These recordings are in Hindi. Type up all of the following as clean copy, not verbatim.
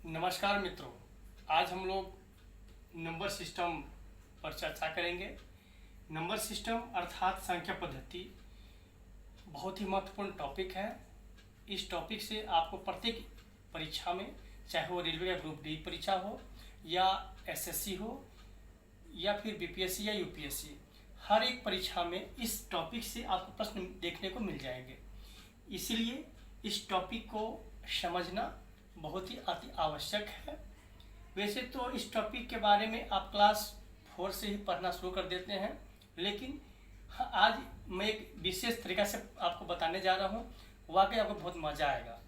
नमस्कार मित्रों, आज हम लोग नंबर सिस्टम पर चर्चा करेंगे। नंबर सिस्टम अर्थात संख्या पद्धति बहुत ही महत्वपूर्ण टॉपिक है। इस टॉपिक से आपको प्रत्येक परीक्षा में, चाहे वो रेलवे या ग्रुप डी परीक्षा हो या एसएससी हो या फिर बीपीएससी या यूपीएससी, हर एक परीक्षा में इस टॉपिक से आपको प्रश्न देखने को मिल जाएंगे। इसीलिए इस टॉपिक को समझना बहुत ही अति आवश्यक है। वैसे तो इस टॉपिक के बारे में आप क्लास 4 से ही पढ़ना शुरू कर देते हैं, लेकिन आज मैं एक विशेष तरीक़ा से आपको बताने जा रहा हूँ। वाकई आपको बहुत मज़ा आएगा।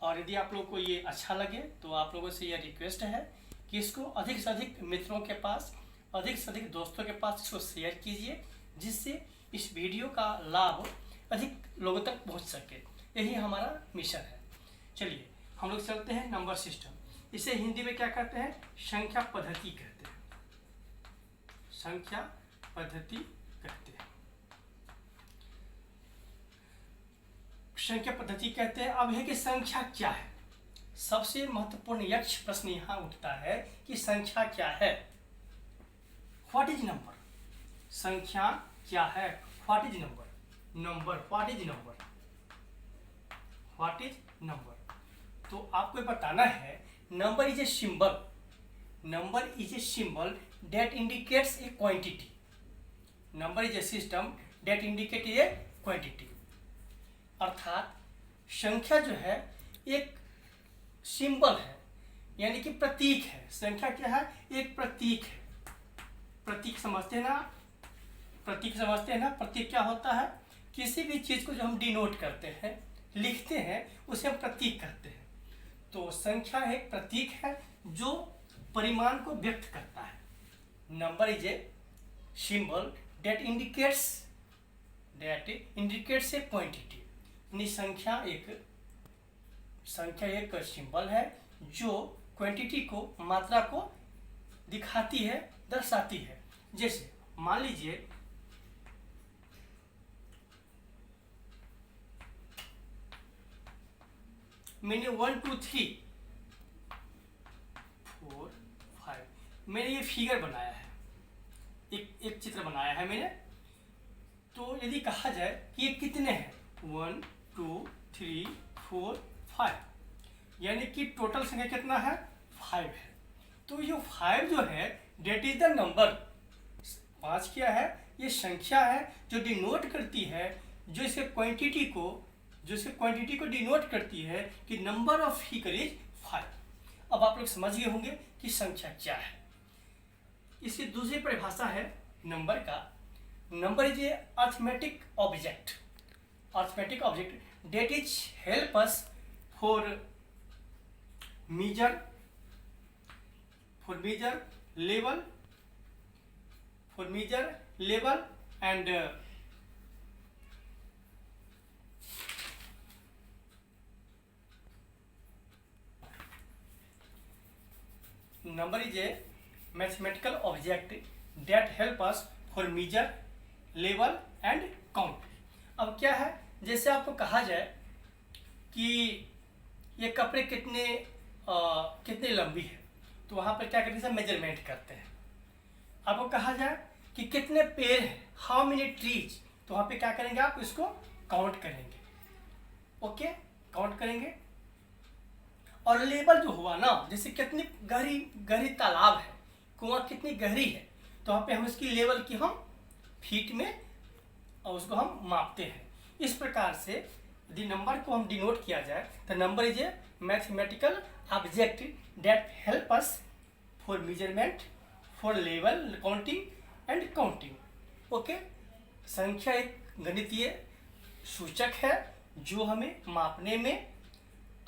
और यदि आप लोगों को ये अच्छा लगे तो आप लोगों से यह रिक्वेस्ट है कि इसको अधिक से अधिक मित्रों के पास, अधिक से अधिक दोस्तों के पास इसको शेयर कीजिए, जिससे इस वीडियो का लाभ अधिक लोगों तक पहुँच सके। यही हमारा मिशन है। चलिए हम लोग चलते हैं नंबर सिस्टम। इसे हिंदी में क्या कहते हैं? संख्या पद्धति कहते हैं। संख्या पद्धति कहते हैं, संख्या पद्धति कहते हैं। अब है कि संख्या क्या है। सबसे महत्वपूर्ण यक्ष प्रश्न यहाँ उठता है कि संख्या क्या है। What is number? संख्या क्या है? What is number? Number, what is number? What is number? तो आपको बताना है, number is a symbol. Number is a symbol that indicates a quantity. Number is A system that indicate a quantity. अर्थात संख्या जो है एक सिंबल है, यानी कि प्रतीक है। संख्या क्या है? एक प्रतीक है। प्रतीक समझते हैं ना? प्रतीक समझते हैं ना? प्रतीक क्या होता है? किसी भी चीज़ को जो हम डिनोट करते हैं, लिखते हैं, उसे हम प्रतीक कहते हैं। तो संख्या एक प्रतीक है जो परिमाण को व्यक्त करता है। Number is a symbol that indicates a quantity. यानी संख्या एक सिंबल है जो क्वांटिटी को, मात्रा को दिखाती है, दर्शाती है। जैसे मान लीजिए मैंने 1 2 3 4 5 मैंने ये फिगर बनाया है, एक चित्र बनाया है मैंने। तो यदि कहा जाए कि ये कितने हैं, 1 2 3 4 5, यानी कि टोटल संख्या कितना है? 5 है। तो ये 5 जो है डेट इज द नंबर। 5 क्या है? ये संख्या है जो डिनोट करती है, जो इसके क्वांटिटी को डिनोट करती है कि नंबर ऑफ फिगर इज 5। अब आप लोग समझ गए होंगे कि संख्या क्या है। इसकी दूसरी परिभाषा है नंबर का। Number is a arithmetic object. Arithmetic object that is help us for measure level and number is a mathematical object that help us for measure, level and count। अब क्या है, जैसे आपको कहा जाए कि ये कपड़े कितने लंबी है, तो वहाँ पर क्या करते हैं? मेजरमेंट करते हैं। आपको कहा जाए कि कितने पेड़ हैं, हाउ मेनी ट्रीज, तो वहाँ पे क्या करेंगे? आप इसको काउंट करेंगे। ओके, काउंट करेंगे। और लेवल जो हुआ ना, जैसे कितनी गहरी तालाब है, कुआं कितनी गहरी है, तो वहाँ पे हम इसकी लेवल की हम फीट में और उसको हम मापते हैं। इस प्रकार से यदि नंबर को हम डिनोट किया जाए तो number is A mathematical object that help us for measurement, for level counting and counting. Okay, संख्या एक गणितीय सूचक है जो हमें मापने में,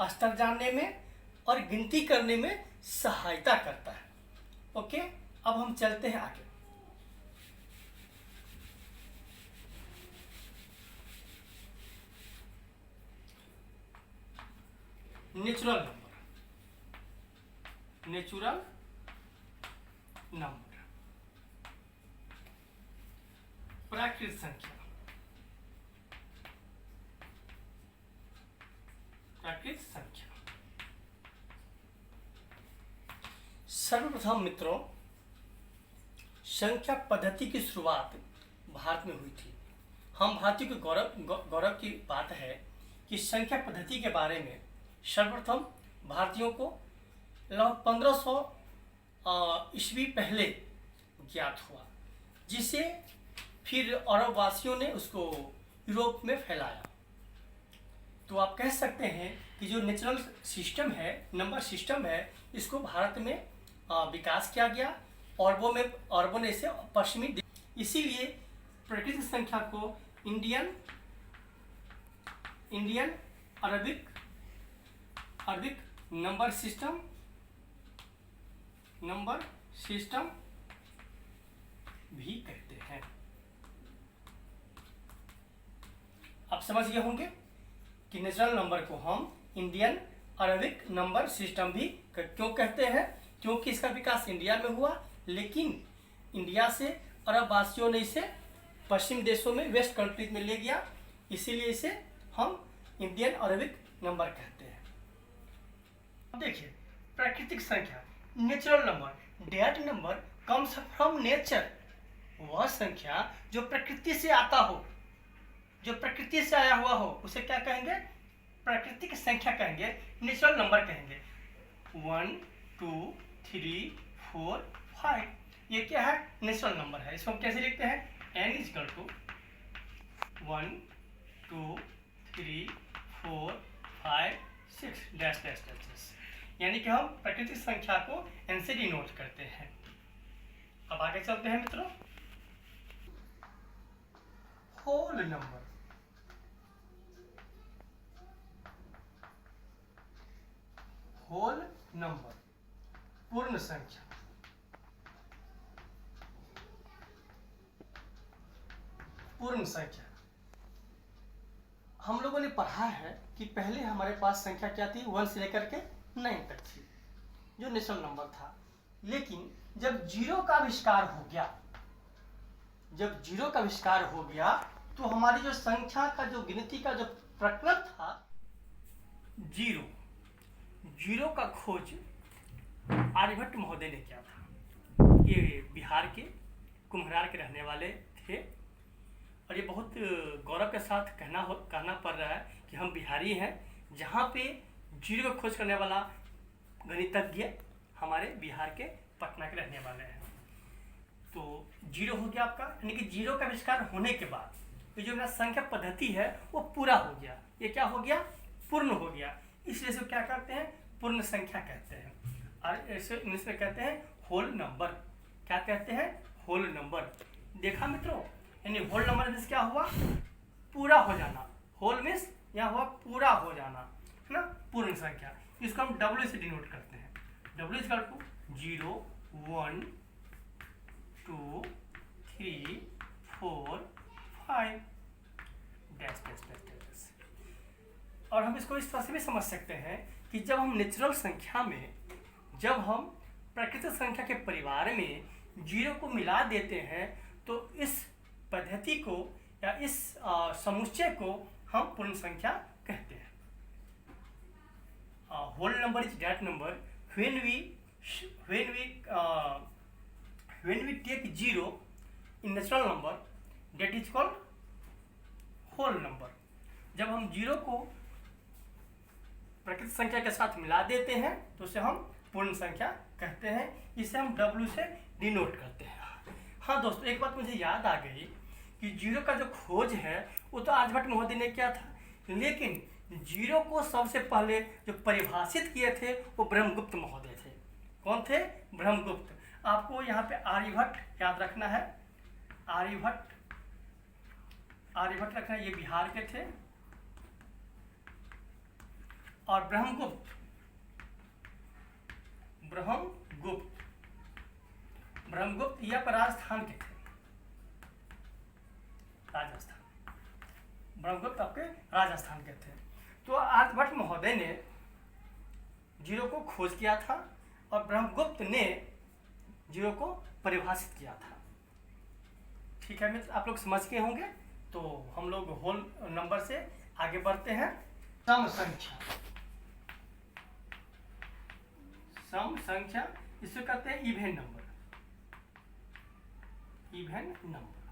स्तर जानने में और गिनती करने में सहायता करता है। ओके, अब हम चलते हैं आगे। नेचुरल नंबर, प्राकृतिक संख्या। प्राकृतिक संख्या सर्वप्रथम मित्रों, संख्या पद्धति की शुरुआत भारत में हुई थी। हम भारतीय के गौरव की बात है कि संख्या पद्धति के बारे में सर्वप्रथम भारतीयों को लगभग 1500 ईस्वी पहले ज्ञात हुआ, जिसे फिर अरब वासियों ने उसको यूरोप में फैलाया। तो आप कह सकते हैं कि जो नेचुरल सिस्टम है, नंबर सिस्टम है, इसको भारत में विकास किया गया। अरबों ने इसे पश्चिमी, इसीलिए प्राकृतिक संख्या को इंडियन अरबिक नंबर सिस्टम भी कहते हैं। आप समझ गए होंगे कि नेचुरल नंबर को हम इंडियन अरबिक नंबर सिस्टम भी क्यों कहते हैं, क्योंकि इसका विकास इंडिया में हुआ, लेकिन इंडिया से अरब वासियों ने इसे पश्चिम देशों में, वेस्ट कंट्रीज में ले गया, इसीलिए इसे हम इंडियन अरबिक नंबर कहते हैं। अब देखिए, प्राकृतिक संख्या, natural number, that number comes from nature, वह संख्या जो प्रकृति से आता हो, जो प्रकृति से आया हुआ हो, उसे क्या कहेंगे? प्राकृतिक संख्या कहेंगे, नेचुरल नंबर कहेंगे। 1 2 3 4 5, ये क्या है? नेचुरल नंबर है। इसको हम कैसे लिखते हैं? n = 1 2 3 4 5 6 डैश डैश डैश, यानी कि हम प्राकृतिक संख्या को n से डिनोट करते हैं। अब आगे चलते हैं मित्रों। होल नंबर, होल नंबर, पूर्ण संख्या। पूर्ण संख्या हम लोगों ने पढ़ा है कि पहले हमारे पास संख्या क्या थी? 1 से लेकर के 9 तक थी, जो नेचुरल नंबर था। लेकिन जब जीरो का आविष्कार हो गया, तो हमारी जो संख्या का, जो गिनती का जो प्रकरण था, जीरो का खोज आर्यभट्ट महोदय ने किया था। ये बिहार के कुम्हरार के रहने वाले थे, और ये बहुत गौरव के साथ कहना पड़ रहा है कि हम बिहारी हैं, जहाँ पे जीरो का खोज करने वाला गणितज्ञ हमारे बिहार के पटना के रहने वाले हैं। तो जीरो हो गया आपका, यानी कि जीरो का आविष्कार होने के बाद ये जो मेरा संख्या पद्धति है वो पूरा हो गया। ये क्या हो गया? पूर्ण हो गया। इसलिए इसको क्या कहते हैं? पूर्ण संख्या कहते हैं, और इसे इंग्लिश में कहते हैं होल नंबर। क्या कहते हैं? Whole number. देखा मित्रों, यानी होल नंबर मीन्स क्या हुआ? पूरा हो जाना। होल मीन्स यहाँ हुआ पूरा हो जाना, है ना? पूर्ण संख्या। इसको हम W से डिनोट करते हैं। W = 0 1 2 3 4 5 dash dash dash dash. और हम इसको इस तरह से भी समझ सकते हैं कि जब हम नेचुरल संख्या में, जब हम प्राकृतिक संख्या के परिवार में जीरो को मिला देते हैं, तो इस पद्धति को या इस समुच्चय को हम पूर्ण संख्या कहते हैं। Whole number is that number when we take zero in natural number, that is called whole number। जब हम जीरो को प्राकृतिक संख्या के साथ मिला देते हैं तो उसे हम पूर्ण संख्या कहते हैं। इसे हम W से डिनोट करते हैं। हाँ दोस्तों, एक बात मुझे याद आ गई कि जीरो का जो खोज है वो तो आर्यभट्ट महोदय ने किया था, लेकिन जीरो को सबसे पहले जो परिभाषित किए थे वो ब्रह्मगुप्त महोदय थे। कौन थे? ब्रह्मगुप्त। आपको यहाँ पे आर्यभट्ट याद रखना है। आर्यभट्ट रखना है, ये बिहार के थे। और ब्रह्मगुप्त यह राजस्थान के थे। ब्रह्मगुप्त आपके राजस्थान के थे। तो आर्यभट्ट महोदय ने जीरो को खोज किया था और ब्रह्मगुप्त ने जीरो को परिभाषित किया था। ठीक है मित्र, आप लोग समझ गए होंगे। तो हम लोग होल नंबर से आगे बढ़ते हैं। सम संख्या इसको कहते हैं even number, even number,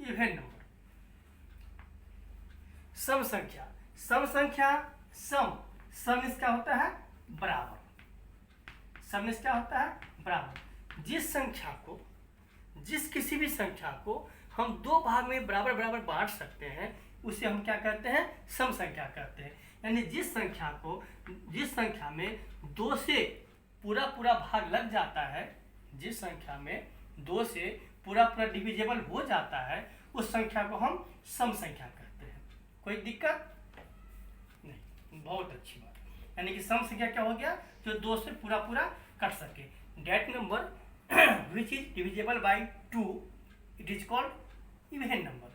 even number. सम संख्या, सम संख्या, सम, सम इसका होता है बराबर, सम इसका होता है बराबर। जिस संख्या को, जिस किसी भी संख्या को हम दो भाग में बराबर बराबर बांट सकते हैं उसे हम क्या कहते हैं, सम संख्या कहते हैं। यानी जिस संख्या को, जिस संख्या में दो से पूरा पूरा भाग लग जाता है, जिस संख्या में दो से पूरा पूरा डिविजिबल हो जाता है, उस संख्या को हम सम संख्या कहते हैं। कोई दिक्कत नहीं, बहुत अच्छी बात। यानी कि सम संख्या क्या हो गया, जो दो से पूरा पूरा कट सके। That number which is divisible by 2 it is called even number.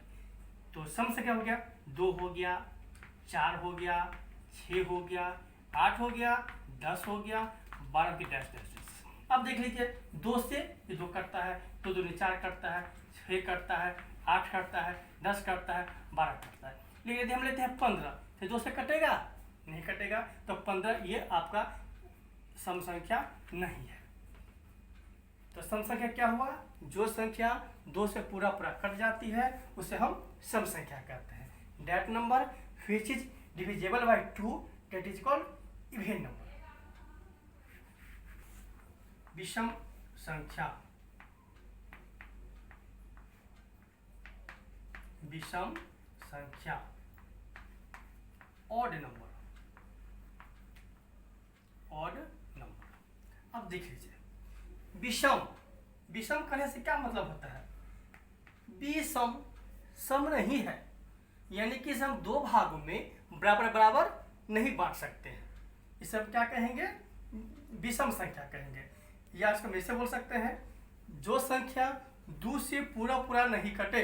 तो सम संख्या हो गया, 2 हो गया, 4 हो गया, 6 हो गया, 8 हो गया, 10 हो गया, 12 की डैश डैश डैश। अब देख लीजिए, 2 से ये 2 कटता है, 2 दूनी 4 कटता है, 6 कटता है, 8 कटता है, 10 कटता है, 12 कटता है। लेकिन यदि हम लेते हैं 15, तो 2 से कटेगा नहीं, कटेगा, तो 15 ये आपका सम संख्या नहीं है। तो सम संख्या क्या हुआ, जो संख्या 2 से पूरा पूरा कट जाती है उसे हम सम संख्या कहते हैं। That number which is divisible by 2 that is called even number. विषम संख्या, विषम संख्या, ऑड नंबर, ऑड नंबर। अब देख लीजिए, विषम, विषम कहने से क्या मतलब होता है, विषम सम नहीं है, यानी कि इसे हम दो भागों में बराबर बराबर नहीं बांट सकते हैं, इसे हम क्या कहेंगे, विषम संख्या कहेंगे। या इसको हम ऐसे बोल सकते हैं, जो संख्या 2 से पूरा पूरा नहीं कटे,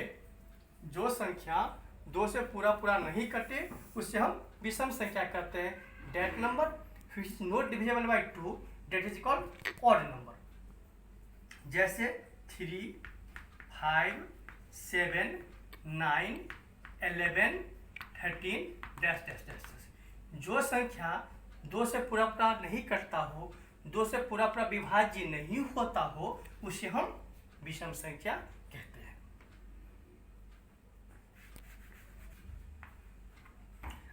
जो संख्या 2 से पूरा पूरा नहीं कटे उससे हम विषम संख्या कहते हैं। That number which is not divisible by 2 that is called odd number. जैसे 3, 5, 7, 9, 11, 13 डैश डैश डैश। जो संख्या 2 से पूरा पूरा नहीं कटता हो, 2 से पूरा पूरा विभाज्य नहीं होता हो, उसे हम विषम संख्या कहते हैं।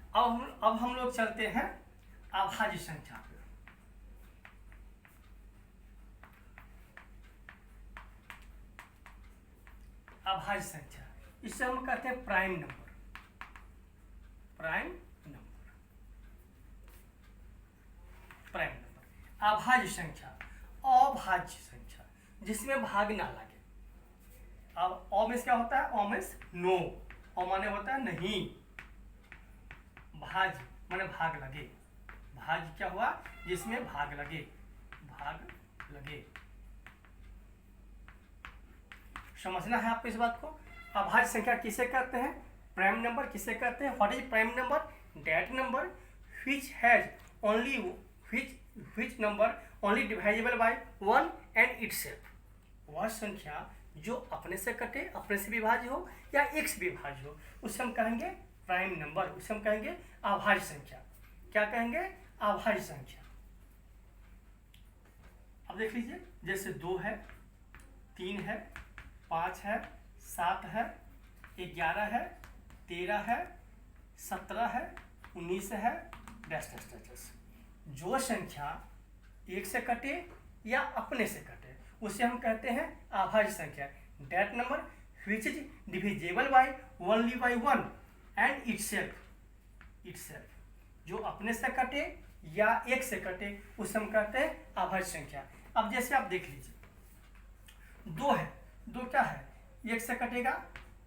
अब हम लोग चलते हैं अभाज्य संख्या पे। अभाज्य संख्या, इसे हम कहते हैं prime number, prime number, prime number. अभाज्य संख्या, अभाज्य संख्या जिसमें भाग ना लगे। अब अ में क्या होता है, अ में नो, अ माने होता है नहीं, भाज्य माने भाग लगे। भाज्य क्या हुआ, जिसमें भाग लगे, भाग लगे। समझना है आपको इस बात को। अभाज्य संख्या किसे कहते हैं, प्राइम नंबर किसे कहते हैं। What is prime number, that number which has only which number only divisible by 1 and itself. वह संख्या जो अपने से कटे, अपने से विभाज्य हो या एक से विभाज्य हो, उसे हम कहेंगे प्राइम नंबर, उसे हम कहेंगे अभाज्य संख्या। क्या कहेंगे, अभाज्य संख्या। अब देख लीजिए, जैसे 2 है, 3 है, 5 है, 7 है, 11 है, 13 है, 17 है, 19 है, डैश डैश डैश डैश। जो संख्या एक से कटे या अपने से कटे उसे हम कहते हैं अभाज्य संख्या। That number which is divisible by only by 1 and itself, itself जो अपने से कटे या एक से कटे उसे हम कहते हैं अभाज्य संख्या। अब जैसे आप देख लीजिए, 2 है, 2 क्या है, 1 से कटेगा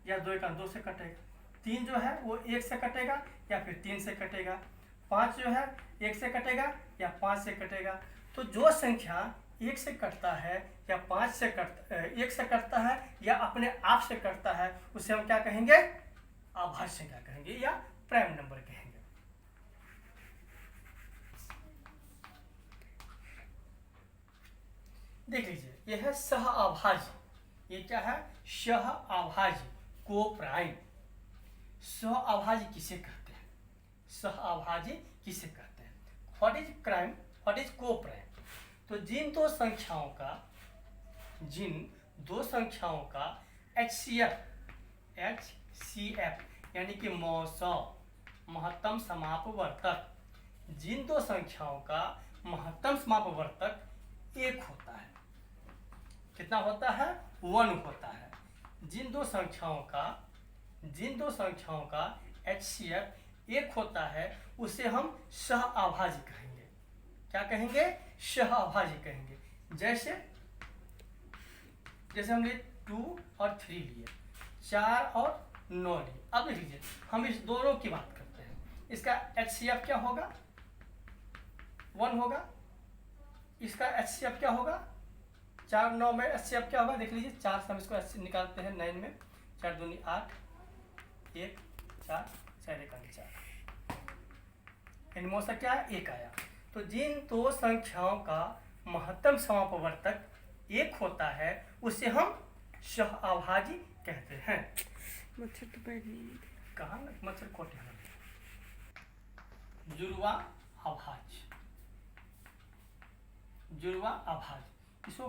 या 2 का 2 से कटेगा। 3 जो है वो 1 से कटेगा या फिर 3 से कटेगा। 5 जो है 1 से कटेगा या 5 से कटेगा। तो जो संख्या 1 से कटता है या 5 से कटता, 1 से कटता है या अपने आप से कटता है उसे हम क्या कहेंगे, अभाज्य संख्या कहेंगे या प्राइम नंबर कहेंगे। देख लीजिए, यह है सह अभाज्य, ये क्या है, सह अभाज्य, को प्राइम। सह अभाज्य किसे कहते हैं, सह अभाज्य किसे कहते हैं। What is prime, what is को प्राइम। तो जिन दो संख्याओं का HCF यानी कि महत्तम समापवर्तक, जिन दो संख्याओं का महत्तम समापवर्तक एक होता है, कितना होता है, 1 होता है। जिन दो संख्याओं का HCF एक होता है उसे हम सहअभाज्य कहेंगे। क्या कहेंगे, सहअभाज्य कहेंगे। जैसे हमने 2 और 3 लिए, 4 और 9 लिए। अब देख लीजिए, हम इस दोनों की बात करते हैं। इसका HCF क्या होगा, 1 होगा। इसका HCF क्या होगा, 4 9 में HCF क्या होगा, देख लीजिए। 4 से हम इसको HCF निकालते हैं 9 में, 4 दूनी 8, 1 4 4 1 4, इनमें से क्या है, 1 आया। तो जिन दो संख्याओं का महत्तम समापवर्तक एक होता है उसे हम सहअभाज्य कहते हैं। मच्छर तो बैठ नहीं है। कहाँ मच्छर कोटे हैं। जुड़वा अभाज्य, इसको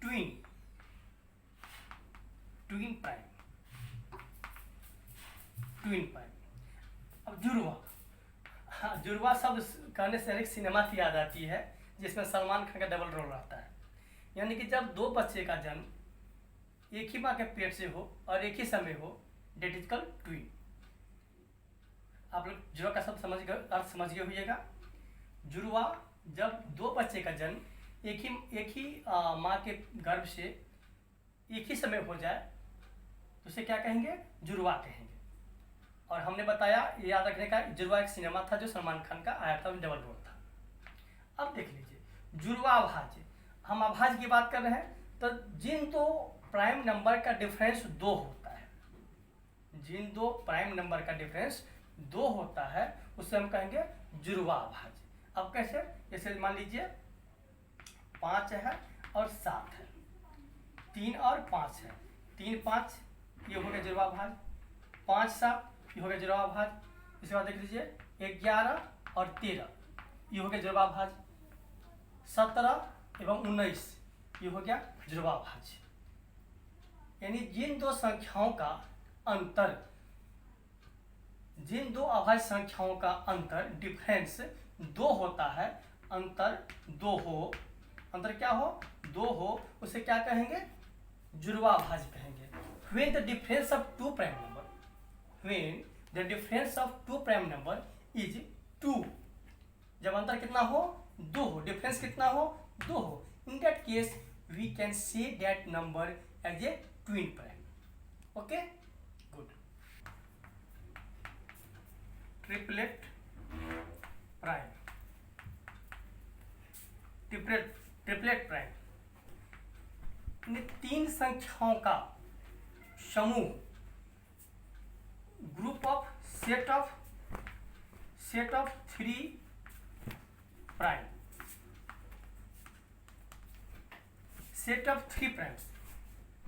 ट्विन प्राइम। अब जुड़वा शब्द कहने से एक सिनेमा की याद आती है जिसमें सलमान खान का डबल रोल रहता है। यानी कि जब दो बच्चे का जन्म एक ही माँ के पेट से हो और एक ही समय हो, डेट इज कॉल्ड ट्विन। आप लोग जुड़वा का शब्द अर्थ समझ गए होइएगा। जुड़वा, जब दो बच्चे का जन्म एक ही माँ के गर्भ से एक ही समय हो जाए तो उसे क्या कहेंगे, जुड़वा कहेंगे। और हमने बताया, ये याद रखने का, जुड़वा एक सिनेमा था जो सलमान खान का आया था, डबल रोल था। अब देख लीजिए, जुड़वा अभाज्य, हम अभाज्य की बात कर रहे हैं। तो जिन दो प्राइम नंबर का डिफरेंस 2 होता है, जिन दो प्राइम नंबर का डिफरेंस 2 होता है उसे हम कहेंगे जुड़वा अभाज्य। अब कैसे, जैसे मान लीजिए 5 है और 7 है, 3 और 5 है, 3 5 ये हो गया जुड़वा अभाज्य, 5 7 ये हो गया जुड़वा अभाज्य। इसके बाद देख लीजिए 11 और 13 ये हो गया जुड़वा अभाज्य, 17 एवं 19 ये हो गया जुड़वा अभाज्य। यानी जिन दो संख्याओं का अंतर, जिन दो अभाज्य संख्याओं का अंतर डिफरेंस 2 होता है, अंतर क्या हो, 2 हो, उसे क्या कहेंगे, जुड़वा अभाज्य कहेंगे। When the difference of two prime number is 2, जब अंतर कितना हो, 2 हो, डिफरेंस कितना हो, 2 हो, in that case we can say that number as a twin prime. Okay, good. Triplet prime, इन 3 संख्याओं का समूह, group of set of 3 prime, set of 3 primes.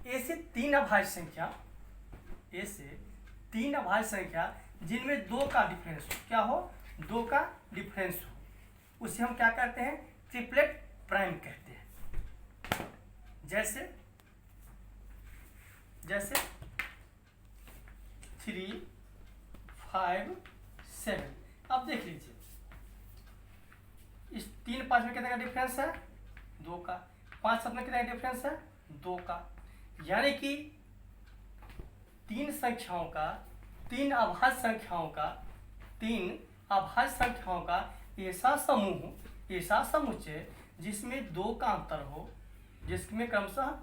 ऐसे 3 अभाज्य संख्या जिनमें 2 का डिफरेंस हो, क्या हो, 2 का डिफरेंस हो, उसे हम क्या कहते हैं, ट्रिपलेट प्राइम कहते हैं। जैसे 3 5 7। अब देख लीजिए, इस 3 5 में कितने का डिफरेंस है, 2 का। 5 7 में कितने का डिफरेंस है, 2 का। यानी कि 3 अभाज्य संख्याओं का ऐसा समुच्चय जिसमें 2 का अंतर हो, जिसमें क्रमशः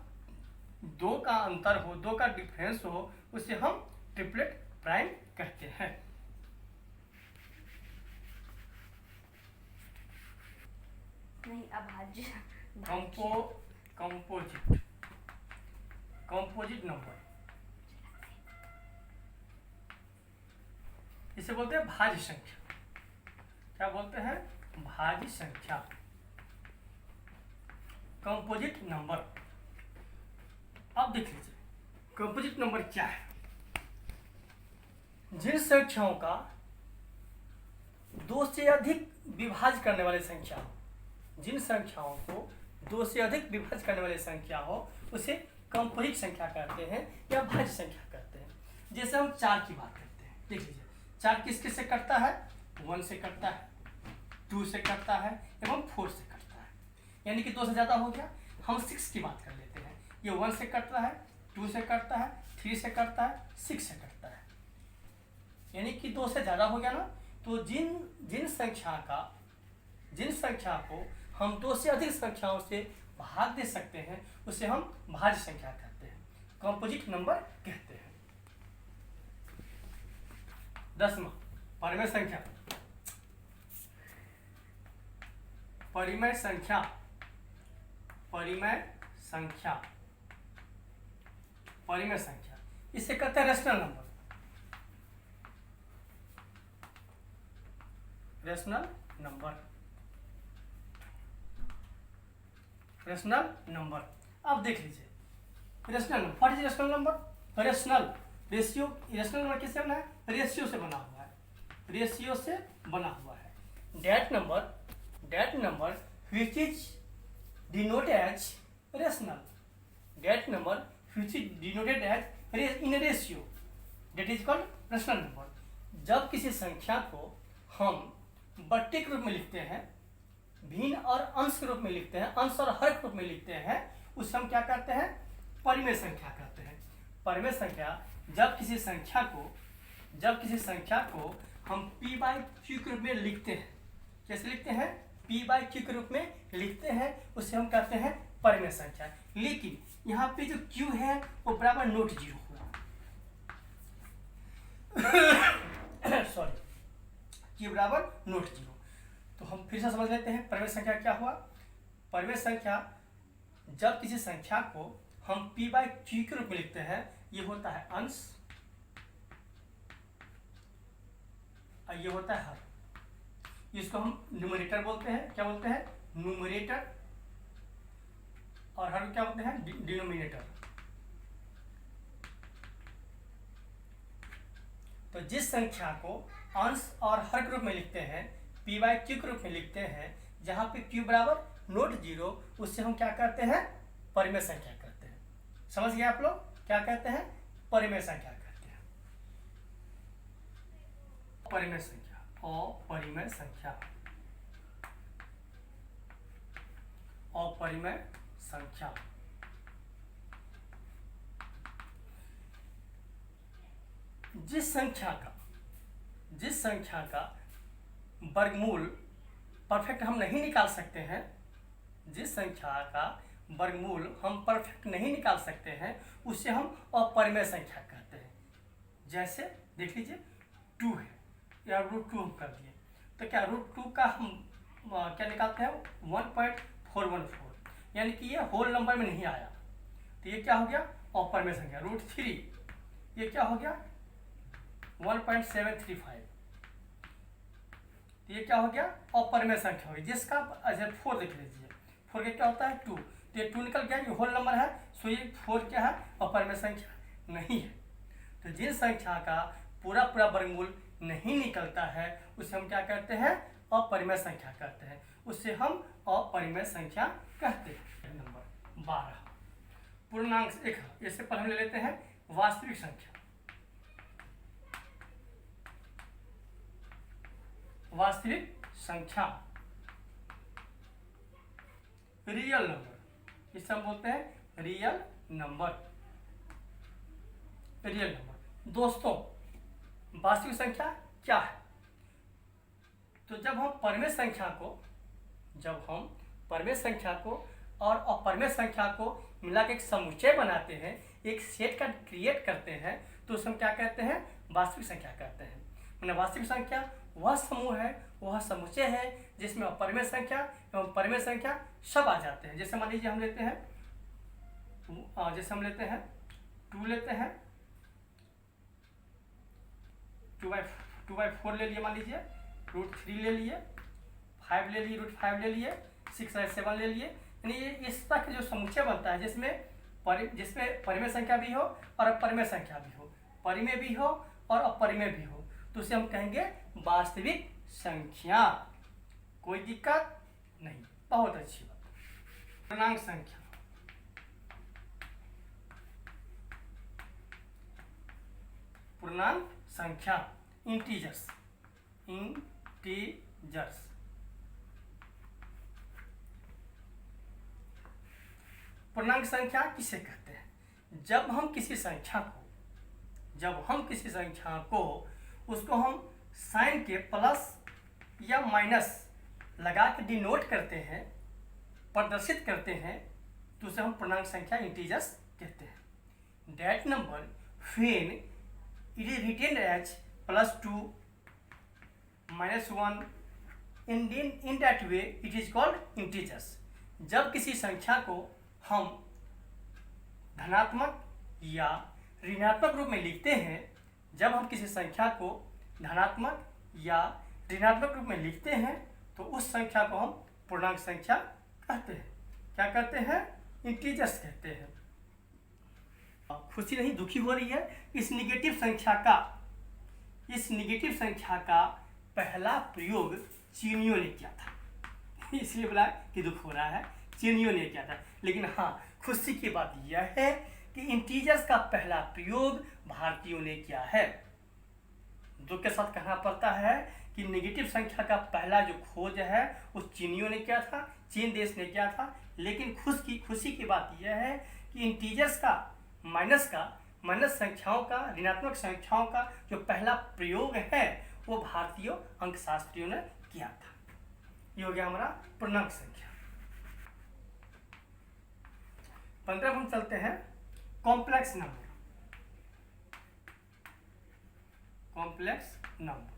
2 का अंतर हो, 2 का डिफरेंस हो, उसे हम ट्रिपलेट प्राइम कहते हैं। नहीं, अभाज्य, कंपोजिट नंबर, इसे बोलते हैं भाज्य संख्या। क्या बोलते हैं, भाज्य संख्या, कंपोजिट नंबर। अब देख लीजिए कंपोजिट नंबर क्या है। जिन संख्याओं का 2 से अधिक विभाज्य करने वाली संख्या हो, जिन संख्याओं को 2 से अधिक विभाज्य करने वाली संख्या हो उसे कंपोजिट संख्या कहते हैं या भाज्य संख्या कहते हैं। जैसे हम 4 की बात करते हैं, देख लीजिए 4 किस किस से कटता है, 1 से कटता है, 2 से कटता है एवं 4 से कटता है, यानी कि 2 से ज़्यादा हो गया। हम 6 की बात कर लेते हैं, ये 1 से कटता है, 2 से कटता है, 3 से कटता है, 6 से कटता है, यानी कि 2 से ज़्यादा हो गया ना। तो जिन संख्या को हम 2 से अधिक संख्याओं से भाग दे सकते हैं उसे हम भाज्य संख्या कहते हैं, कंपोजिट नंबर कहते हैं। 10वां परिमेय संख्या। परिमेय संख्या, परिमेय संख्या, परिमेय संख्या, इसे कहते हैं rational number. Rational number, rational number. अब देख लीजिए rational number, what is rational number? Rational ratio, rational number किससे बना है? रेशियो से बना हुआ है, रेशियो से बना हुआ है। That number which is denoted as rational, that number which is denoted as in ratio, that is called rational number. जब किसी संख्या को हम बट्टे के रूप में लिखते हैं, भिन्न और अंश के रूप में लिखते हैं, अंश और हर के रूप में लिखते हैं, उसे हम क्या कहते हैं? परिमेय संख्या कहते हैं। परिमेय संख्या जब किसी संख्या को हम p/q के रूप में लिखते हैं, कैसे लिखते हैं? p/q के रूप में लिखते हैं, उसे हम कहते हैं परिमेय संख्या। लेकिन यहाँ पे जो q है वो बराबर नोट जीरो हुआ, सॉरी, q बराबर नोट जीरो। तो हम फिर से समझ लेते हैं परिमेय संख्या क्या हुआ। परिमेय संख्या जब किसी संख्या को हम p/q के रूप में लिखते हैं, ये होता है अंश और ये होता है हर। इसको हम न्यूमरेटर बोलते हैं, क्या बोलते हैं? न्यूमरेटर। और हर क्या बोलते हैं? डिनोमिनेटर। तो जिस संख्या को अंश और हर के रूप में लिखते हैं, p/q के रूप में लिखते हैं, जहां पे q बराबर नोट जीरो, उससे हम क्या कहते हैं? परिमेय संख्या कहते हैं। समझ गए आप लोग? क्या कहते हैं? परिमेय संख्या कहते हैं। परिमेय संख्या, अपरिमेय संख्या, अपरिमेय संख्या। जिस संख्या का वर्गमूल परफेक्ट हम नहीं निकाल सकते हैं, जिस संख्या का वर्गमूल हम परफेक्ट नहीं निकाल सकते हैं, उसे हम अपरिमेय संख्या कहते हैं। जैसे देख लीजिए 2 है या √2 हम कर दिए, तो क्या √2 का हम क्या निकालते हैं? 1.414, यानी कि ये होल नंबर में नहीं आया, तो ये क्या हो गया? अपरिमेय संख्या। √3 ये क्या हो गया? 1.735, तो ये क्या हो गया? अपरिमेय संख्या होगी। जिसका 4 देख लीजिए, 4 का क्या होता है? 2, तो ये 2 निकल गया, ये होल नंबर है, सो ये 4 क्या है? अपरिमेय संख्या नहीं है। तो जिन संख्या का पूरा वर्गमूल नहीं निकलता है उसे हम क्या कहते हैं? अपरिमेय संख्या कहते हैं, उसे हम अपरिमेय संख्या कहते हैं। नंबर 12 पूर्णांक एक, इससे पहले हम ले लेते हैं वास्तविक संख्या। वास्तविक संख्या, रियल नंबर, इसे हम बोलते हैं रियल नंबर। रियल नंबर दोस्तों, वास्तविक संख्या क्या है? तो जब हम परिमेय संख्या को और अपरिमेय संख्या को मिला के एक समुच्चय बनाते हैं, एक सेट का क्रिएट करते हैं, तो उसे हम क्या कहते हैं? वास्तविक संख्या कहते हैं। मैंने वास्तविक संख्या वह समूह है, वह समुच्चय है जिसमें अपरिमेय संख्या एवं परिमेय संख्या सब आ जाते हैं। जैसे मान लीजिए हम लेते हैं 2 लेते हैं, 2/4 ले लिए, मान लीजिए √3 ले लिए, 5 ले लिए, √5 ले लिए, 6/7 ले लिए, यानी ये इस तक जो समुच्चय बनता है जिसमें परिमेय संख्या भी हो और अपरिमेय संख्या भी हो, परिमेय भी हो और अपरिमेय भी हो, तो उसे हम कहेंगे वास्तविक संख्या। कोई दिक्कत नहीं, बहुत अच्छी बात। पूर्णांक संख्या, पूर्णांक संख्या इंटीजर्स, इंटीजर्स। पूर्णांक संख्या किसे कहते हैं? जब हम किसी संख्या को उसको हम साइन के प्लस या माइनस लगा के डिनोट करते हैं, प्रदर्शित करते हैं, तो उसे हम पूर्णांक संख्या इंटीजर्स कहते हैं। That number when it is written as +2 -1 in that way it is called integers। जब किसी संख्या को हम धनात्मक या ऋणात्मक रूप में लिखते हैं, जब हम किसी संख्या को धनात्मक या ऋणात्मक रूप में लिखते हैं, तो उस संख्या को हम पूर्णांक संख्या कहते हैं। क्या कहते हैं? इंटीजर्स कहते हैं। खुशी नहीं, दुखी हो रही है। इस निगेटिव संख्या का पहला प्रयोग चीनियों ने किया था, इसलिए बोला कि दुख हो रहा है, चीनियों ने किया था। लेकिन हाँ, खुशी की बात यह है कि इंटीजर्स का पहला प्रयोग भारतीयों ने किया है। दुख के साथ कहना पड़ता है कि नेगेटिव संख्या का पहला जो खोज है वो चीनियों ने किया था, चीन देश ने किया था। लेकिन खुशी की बात यह है कि इंटीजर्स का माइनस संख्याओं का, ऋणात्मक संख्याओं का जो पहला प्रयोग है वो भारतीय अंकशास्त्रियों ने किया था। ये हो गया हमारा पूर्णांक संख्या। 15 हम चलते हैं complex number. Complex number,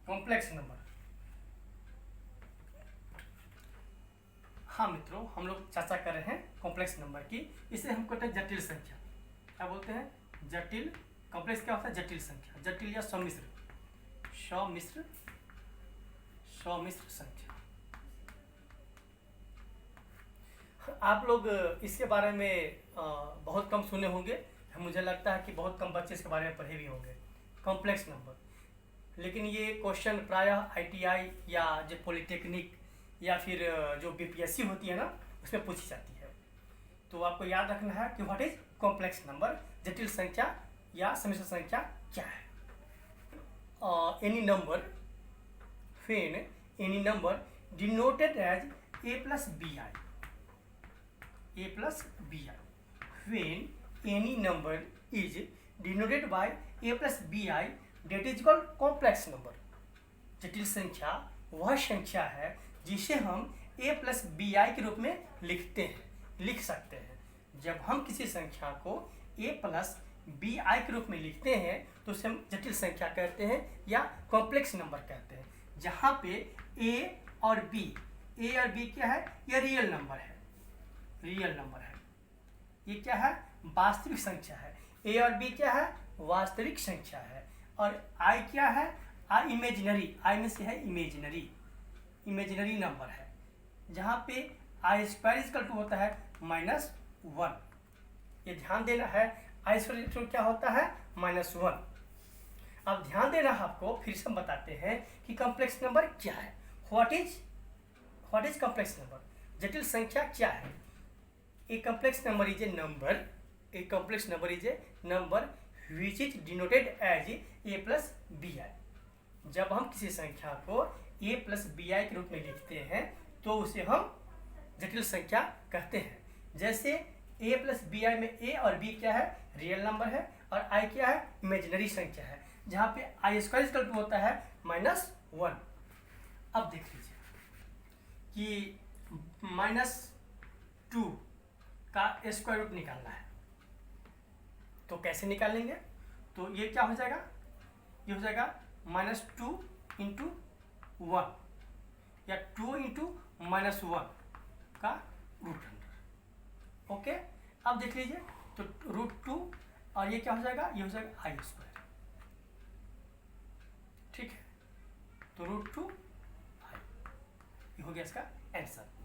complex number. हाँ मित्रों, हम लोग चर्चा कर रहे हैं कॉम्प्लेक्स नंबर की। इसे हम कहते हैं जटिल संख्या। क्या बोलते हैं? जटिल। कॉम्प्लेक्स क्या होता है? जटिल संख्या, जटिल या समिश्र संख्या। आप लोग इसके बारे में बहुत कम सुने होंगे। मुझे लगता है कि बहुत कम बच्चे इसके बारे में पढ़े भी होंगे, कॉम्प्लेक्स नंबर। लेकिन ये क्वेश्चन प्रायः ITI या जो पॉलिटेक्निक या फिर जो BPSC होती है ना, उसमें पूछी जाती है। तो आपको याद रखना है कि व्हाट इज कॉम्प्लेक्स नंबर, जटिल संख्या या समिश्र संख्या क्या है। Any number denoted as a plus bi, when any number is denoted by a plus bi, that is called complex number। जटिल संख्या वह संख्या है जिसे हम a plus bi के रूप में लिख सकते हैं। जब हम किसी संख्या को a plus bi के रूप में लिखते हैं तो उसे हम जटिल संख्या कहते हैं या कॉम्प्लेक्स नंबर कहते हैं। जहाँ पे a और b क्या है? ये रियल नंबर है, ये क्या है? वास्तविक संख्या है। a और b क्या है? वास्तविक संख्या है। और i क्या है? i इमेजिनरी, i में से है इमेजिनरी नंबर है। जहाँ पे i² होता है -1। ये ध्यान देना है, i² क्या होता है? -1। अब ध्यान देना है आपको, फिर से हम बताते हैं कि कॉम्प्लेक्स नंबर क्या है। What is complex number? जटिल संख्या क्या है? A complex number is a number which is denoted as a plus bi। जब हम किसी संख्या को a plus bi के रूप में लिखते हैं तो उसे हम जटिल संख्या कहते हैं। जैसे a plus bi में a और b क्या है? रियल नंबर है, और i क्या है? इमेजिनरी संख्या है। जहाँ पे i² होता है -1। अब देख लीजिए कि -2 का स्क्वायर रूट निकालना है, तो कैसे निकालेंगे? तो ये क्या हो जाएगा? ये हो जाएगा -2 × 1 या 2 × -1 का रूट अंडर। ओके, अब देख लीजिए, तो √2 और ये क्या हो जाएगा? ये हो जाएगा i²। ठीक है, तो √2 i, ये हो गया इसका आंसर।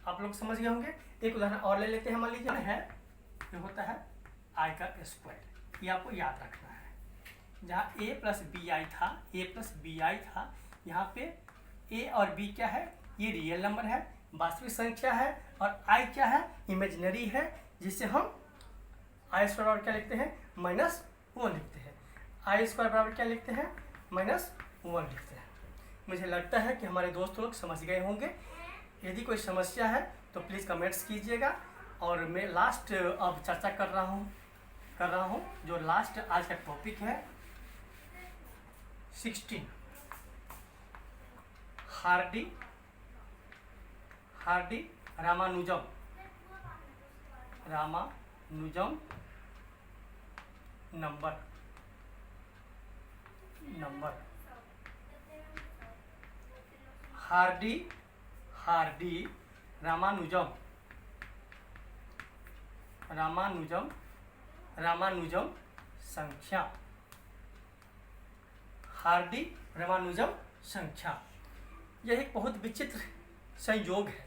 आप लोग समझ गए होंगे। एक उदाहरण और ले लेते हैं। मान लीजिए है, ये होता है i²। ये आपको याद रखना है। जहाँ ए प्लस बी आई था, यहाँ पे ए और बी क्या है, ये रियल नंबर है, वास्तविक संख्या है, और आई क्या है, इमेजिनरी है, जिससे हम आई स्क्वायर बराबर क्या लिखते हैं, -1 लिखते हैं। आई स्क्वायर बराबर क्या लिखते हैं, -1 लिखते हैं। मुझे लगता है कि हमारे दोस्त लोग समझ गए होंगे। यदि कोई समस्या है तो प्लीज़ कमेंट्स कीजिएगा। और मैं लास्ट अब चर्चा कर रहा हूँ जो लास्ट आज का टॉपिक है 16 Hardy Ramanujan number Hardy Ramanujan संख्या। हार्डी रामानुजम संख्या यह एक बहुत विचित्र संयोग है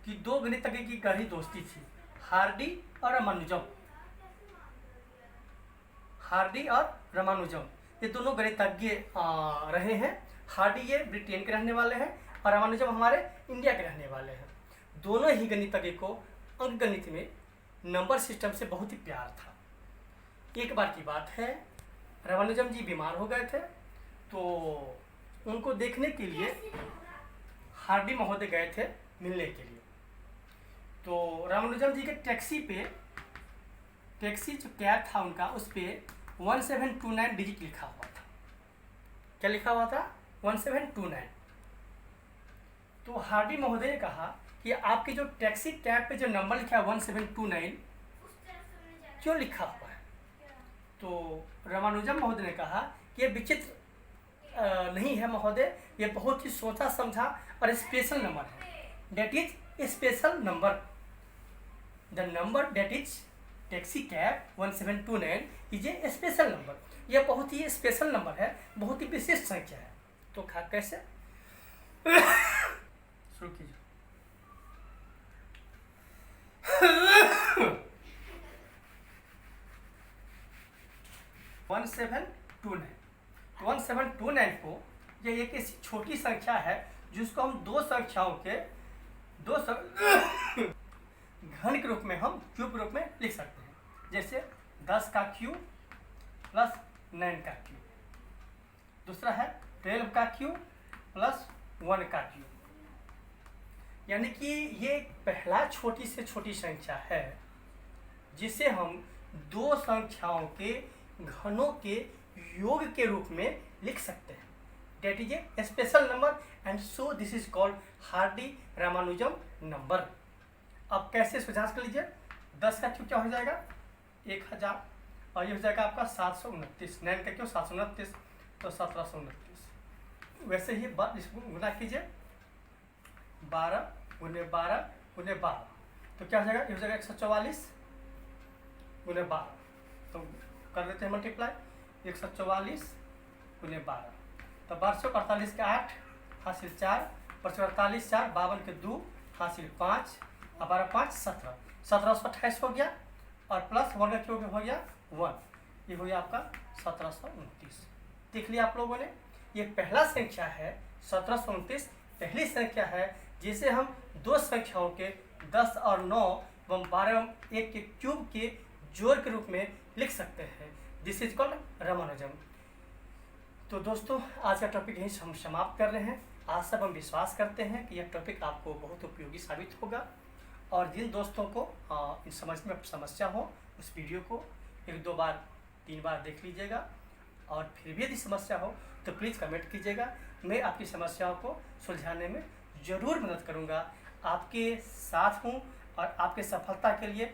कि दो गणितज्ञ की गहरी दोस्ती थी, हार्डी और रामानुजम। ये दोनों गणितज्ञ रहे हैं। हार्डी ये ब्रिटेन के रहने वाले हैं और रामानुजम हमारे इंडिया के रहने वाले हैं। दोनों ही गणितज्ञ को अंकगणित में नंबर सिस्टम से बहुत ही प्यार था। एक बार की बात है, रामानुजम जी बीमार हो गए थे, तो उनको देखने के लिए हार्डी महोदय गए थे मिलने के लिए। तो रामानुजम जी के टैक्सी जो कैब था उनका, उस पर 1729 डिजिट लिखा हुआ था। क्या लिखा हुआ था, 1729। तो हार्डी महोदय ने कहा कि आपकी जो टैक्सी कैब पे जो नंबर लिखा है 1729 क्यों लिखा हुआ है। तो रामानुजम महोदय ने कहा कि ये विचित्र नहीं है महोदय, ये बहुत ही सोचा समझा और स्पेशल नंबर है। That is special number. The number that is taxi cab 1729 is a special number. यह बहुत ही स्पेशल नंबर है, बहुत ही विशिष्ट संख्या है। तो कैसे शुरू कीजिए। 1729 को यह एक ऐसी छोटी संख्या है जिसको हम दो संख्याओं के घन के रूप में हम क्यूब रूप में लिख सकते हैं। जैसे 10 का क्यूब प्लस 9 का क्यूब, दूसरा है 12 का क्यूब प्लस 1 का क्यूब। यानी कि ये पहला छोटी से छोटी संख्या है जिसे हम दो संख्याओं के घनों के योग के रूप में लिख सकते हैं। That is a special number and so this is called Hardy Ramanujan number. अब कैसे सुझाव कर लीजिए। 10 का क्यूब क्या हो जाएगा, 1000, और ये हो जाएगा आपका 729। 9 का क्यूब 729, तो 1729। वैसे ही इसको गुना कीजिए, 12 गुने 12 गुने 12, तो क्या हो जाएगा, ये हो जाएगा 144 गुने 12। तो कर देते हैं मल्टीप्लाई, 144 गुने 12, तो 1248 के 8 हासिल 4, 48 4, 52 के 2 हासिल 5, और 12 5 17, 1728 हो गया, और प्लस 1 का क्यूब हो गया 1, ये हो गया आपका 1729। देख लिया आप लोगों ने, ये पहला संख्या है 1729, पहली संख्या है जिसे हम दो संख्याओं के 10 और 9 एवं 12 एवं 1 के क्यूब के जोड़ के रूप में लिख सकते हैं। This is called Ramanujan. तो दोस्तों, आज का टॉपिक यहीं हम समाप्त कर रहे हैं। आज सब हम विश्वास करते हैं कि यह टॉपिक आपको बहुत उपयोगी साबित होगा, और जिन दोस्तों को इन समझ में समस्या हो उस वीडियो को 1-2 बार 3 बार देख लीजिएगा, और फिर भी यदि समस्या हो तो प्लीज़ कमेंट कीजिएगा। मैं आपकी समस्याओं को सुलझाने में ज़रूर मदद करूँगा। आपके साथ हूँ और आपके सफलता के लिए